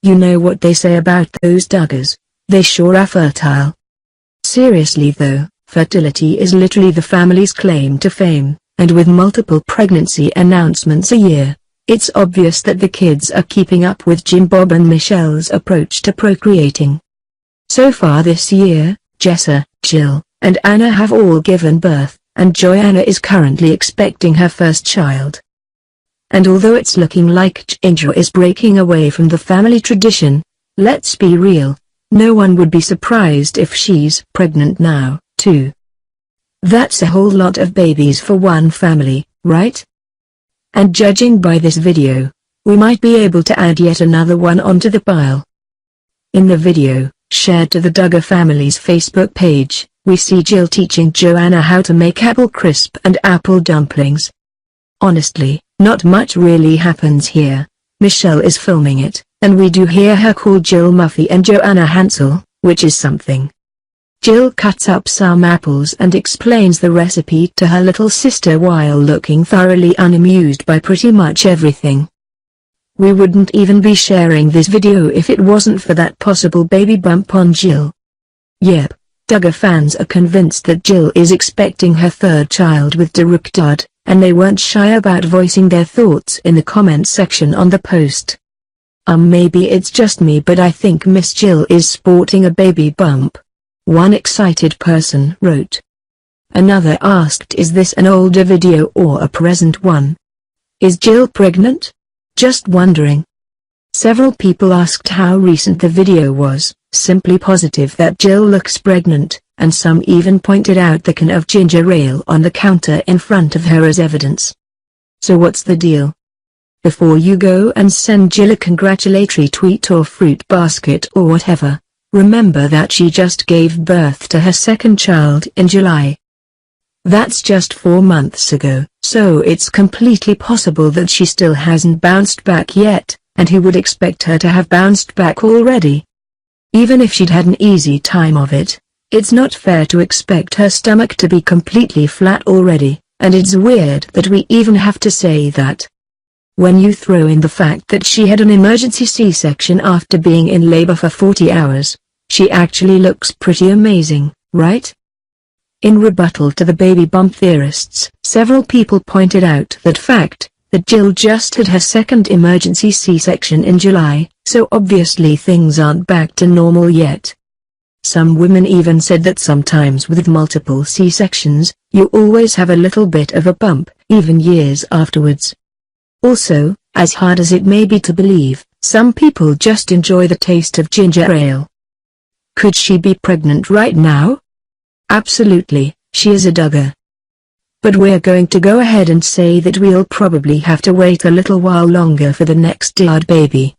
You know what they say about those Duggars, they sure are fertile. Seriously though, fertility is literally the family's claim to fame, and with multiple pregnancy announcements a year, it's obvious that the kids are keeping up with Jim Bob and Michelle's approach to procreating. So far this year, Jessa, Jill, and Anna have all given birth, and Joanna is currently expecting her first child. And although it's looking like Ginger is breaking away from the family tradition, let's be real, no one would be surprised if she's pregnant now, too. That's a whole lot of babies for one family, right? And judging by this video, we might be able to add yet another one onto the pile. In the video, shared to the Duggar family's Facebook page, we see Jill teaching Joanna how to make apple crisp and apple dumplings. Honestly, not much really happens here. Michelle is filming it, and we do hear her call Jill Muffy and Joanna Hansel, which is something. Jill cuts up some apples and explains the recipe to her little sister while looking thoroughly unamused by pretty much everything. We wouldn't even be sharing this video if it wasn't for that possible baby bump on Jill. Yep, Duggar fans are convinced that Jill is expecting her third child with Duggar, and they weren't shy about voicing their thoughts in the comments section on the post. Maybe it's just me, but I think Miss Jill is sporting a baby bump. One excited person wrote. Another asked, is this an older video or a present one? Is Jill pregnant? Just wondering. Several people asked how recent the video was, simply positive that Jill looks pregnant, and some even pointed out the can of ginger ale on the counter in front of her as evidence. So what's the deal? Before you go and send Jill a congratulatory tweet or fruit basket or whatever, remember that she just gave birth to her second child in July. That's just 4 months ago, so it's completely possible that she still hasn't bounced back yet, and who would expect her to have bounced back already? Even if she'd had an easy time of it, it's not fair to expect her stomach to be completely flat already, and it's weird that we even have to say that. When you throw in the fact that she had an emergency C-section after being in labor for 40 hours, she actually looks pretty amazing, right? In rebuttal to the baby bump theorists, several people pointed out that fact, that Jill just had her second emergency C-section in July, so obviously things aren't back to normal yet. Some women even said that sometimes with multiple C-sections, you always have a little bit of a bump, even years afterwards. Also, as hard as it may be to believe, some people just enjoy the taste of ginger ale. Could she be pregnant right now? Absolutely, she is a Duggar. But we're going to go ahead and say that we'll probably have to wait a little while longer for the next Duggar baby.